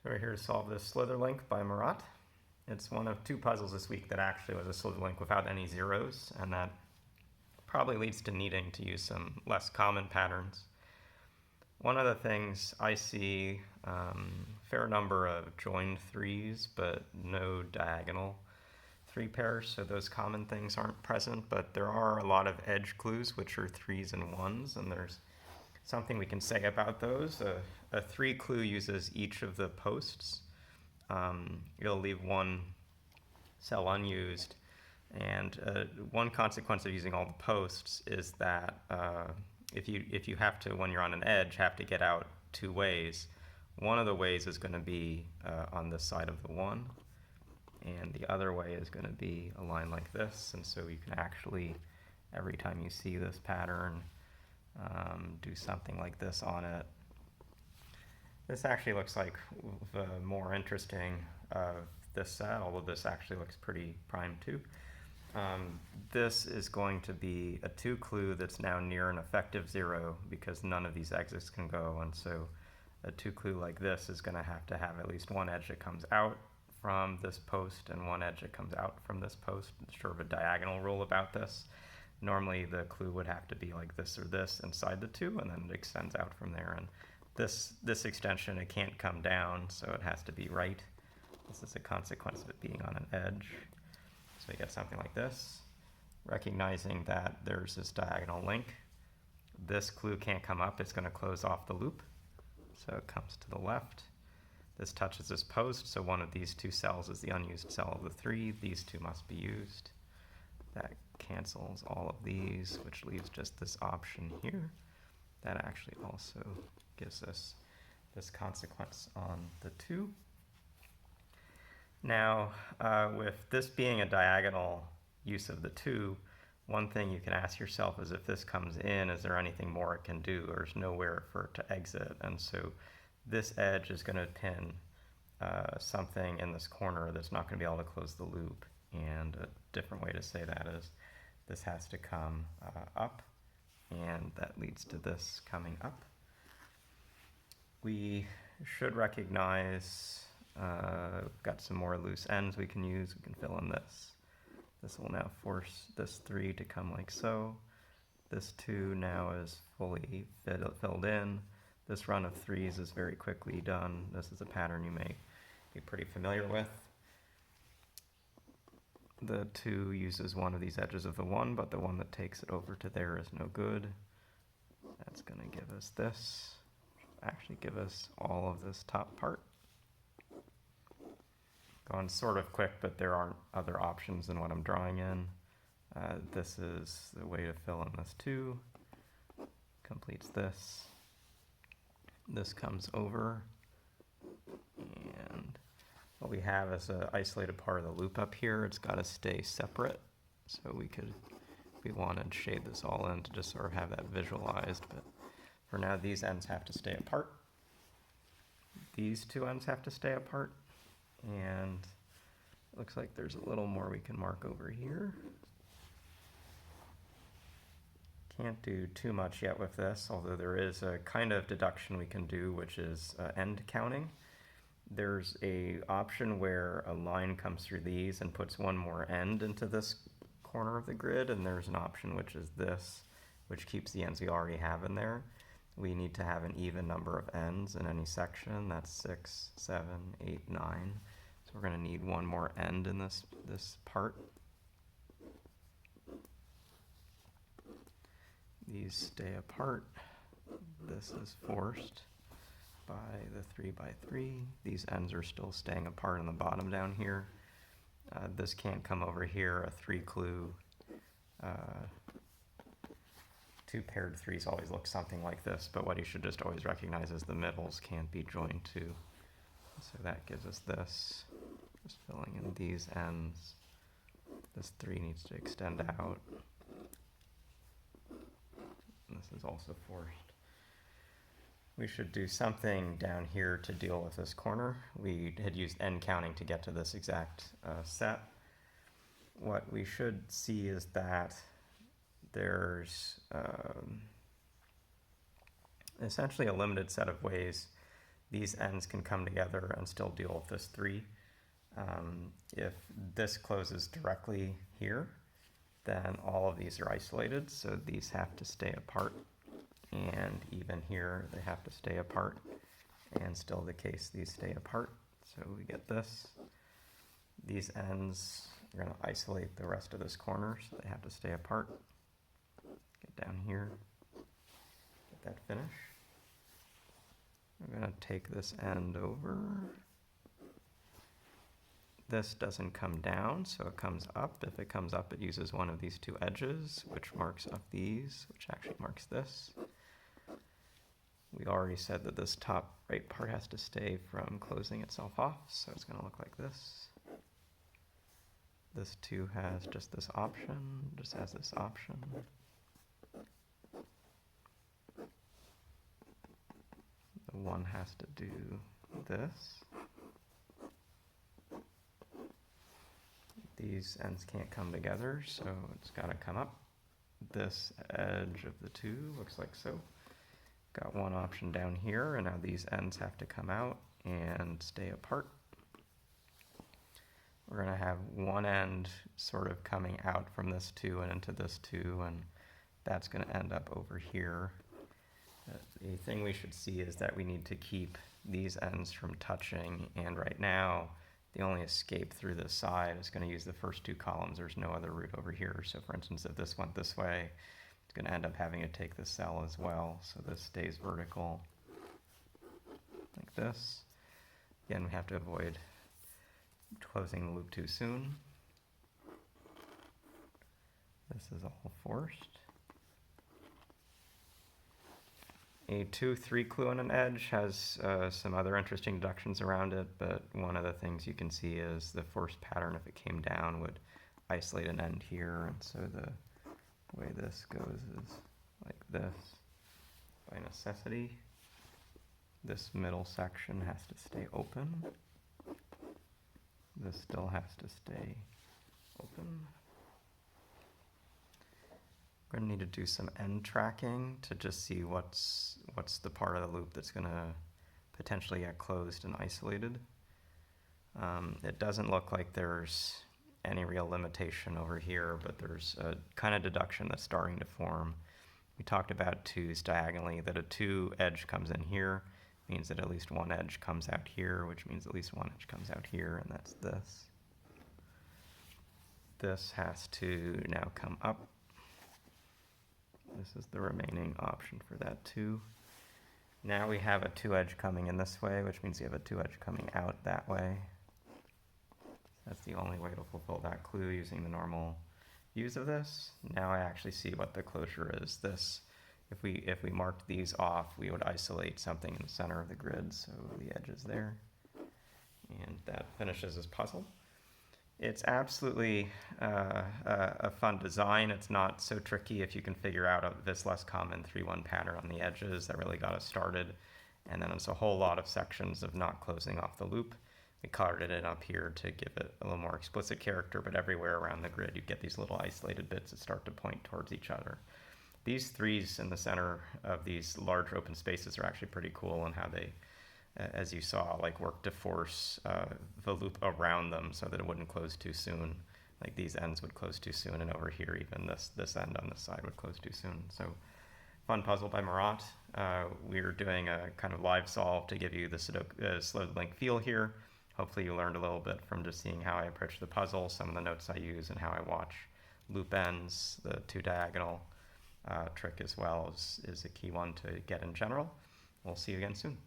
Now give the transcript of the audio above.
We're here to solve this Slitherlink by Murat. It's one of two puzzles this week that actually was a Slitherlink without any zeros, and that probably leads to needing to use some less common patterns. One of the things I see fair number of joined threes, but no diagonal three pairs, so those common things aren't present, but there are a lot of edge clues, which are threes and ones, and there's something we can say about those. A three clue uses each of the posts. It'll leave one cell unused, and one consequence of using all the posts is that if you have to, when you're on an edge, have to get out two ways, one of the ways is going to be on this side of the one, and the other way is going to be a line like this, and so you can actually, every time you see this pattern, do something like this on it. This actually looks like the more interesting of this set, although this actually looks pretty prime too. This is going to be a two clue that's now near an effective zero because none of these exits can go, and so a two clue like this is going to have at least one edge that comes out from this post and one edge that comes out from this post. It's sort of a diagonal rule about this. Normally the clue would have to be like this or this inside the two, and then it extends out from there. And this extension, it can't come down, so it has to be right. This is a consequence of it being on an edge. So we get something like this. Recognizing that there's this diagonal link, this clue can't come up, it's going to close off the loop. So it comes to the left. This touches this post, so one of these two cells is the unused cell of the three. These two must be used. That cancels all of these, which leaves just this option here. That actually also gives us this consequence on the two. Now, with this being a diagonal use of the two, one thing you can ask yourself is if this comes in, is there anything more it can do? There's nowhere for it to exit, and so this edge is going to pin something in this corner that's not going to be able to close the loop. And a different way to say that is this has to come up, and that leads to this coming up. We should recognize we've got some more loose ends we can use. We can fill in this. This will now force this three to come like so. This two now is fully filled in. This run of threes is very quickly done. This is a pattern you may be pretty familiar with. The two uses one of these edges of the one, but the one that takes it over to there is no good. That's going to give us this. Actually give us all of this top part. Going sort of quick, but there aren't other options than what I'm drawing in. This is the way to fill in this two. Completes this. This comes over, and what we have is an isolated part of the loop up here. It's got to stay separate, so we could, if we wanted, shade this all in to just sort of have that visualized, but for now these ends have to stay apart. These two ends have to stay apart, and it looks like there's a little more we can mark over here. Can't do too much yet with this, although there is a kind of deduction we can do, which is end counting. There's a option where a line comes through these and puts one more end into this corner of the grid, and there's an option which is this, which keeps the ends we already have in there. We need to have an even number of ends in any section. That's 6, 7, 8, 9. So we're going to need one more end in this part. These stay apart. This is forced by the 3 by 3. These ends are still staying apart on the bottom down here. This can't come over here. A three clue, two paired threes always look something like this, but what you should just always recognize is the middles can't be joined to. So that gives us this. Just filling in these ends. This three needs to extend out. This is also forced. We should do something down here to deal with this corner. We had used end counting to get to this exact set. What we should see is that there's essentially a limited set of ways these ends can come together and still deal with this 3. If this closes directly here, then all of these are isolated, so these have to stay apart. And even here, they have to stay apart. And still the case, these stay apart. So we get this. These ends are going to isolate the rest of this corner, so they have to stay apart. Get down here, get that finish. I'm going to take this end over. This doesn't come down, so it comes up. If it comes up, it uses one of these 2 edges, which marks up these, which actually marks this. We already said that this top right part has to stay from closing itself off, so it's going to look like this. This 2 has just this option, just has this option. The 1 has to do this. These ends can't come together, so it's got to come up. This edge of the 2 looks like so. Got one option down here, and now these ends have to come out and stay apart. We're going to have one end sort of coming out from this 2 and into this 2, and that's going to end up over here. The thing we should see is that we need to keep these ends from touching, and right now the only escape through this side is going to use the first 2 columns. There's no other route over here. So for instance, if this went this way, it's going to end up having to take the cell as well. So this stays vertical like this. Again, we have to avoid closing the loop too soon. This is all forced. A 2-3 clue on an edge has some other interesting deductions around it, but one of the things you can see is the force pattern, if it came down, would isolate an end here, and so the way this goes is like this. By necessity, this middle section has to stay open. This still has to stay open. We're going to need to do some end tracking to just see what's the part of the loop that's going to potentially get closed and isolated. It doesn't look like there's any real limitation over here, but there's a kind of deduction that's starting to form. We talked about 2s diagonally, that a 2 edge comes in here, means that at least one edge comes out here, which means at least one edge comes out here, and that's this. This has to now come up. This is the remaining option for that 2. Now we have a 2 edge coming in this way, which means we have a 2 edge coming out that way. That's the only way to fulfill that clue using the normal views of this. Now I actually see what the closure is. This, if we marked these off, we would isolate something in the center of the grid, so the edge is there. And that finishes this puzzle. It's absolutely a fun design. It's not so tricky if you can figure out this less common 3-1 pattern on the edges. That really got us started. And then it's a whole lot of sections of not closing off the loop. We colored it in up here to give it a little more explicit character, but everywhere around the grid you get these little isolated bits that start to point towards each other. These 3s in the center of these large open spaces are actually pretty cool in how they, as you saw, like work to force the loop around them so that it wouldn't close too soon. Like these ends would close too soon, and over here even this end on this side would close too soon. So fun puzzle by Murat. We're doing a kind of live solve to give you the Slitherlink feel here. Hopefully you learned a little bit from just seeing how I approach the puzzle, some of the notes I use, and how I watch loop ends. The 2 diagonal trick as well is a key one to get in general. We'll see you again soon.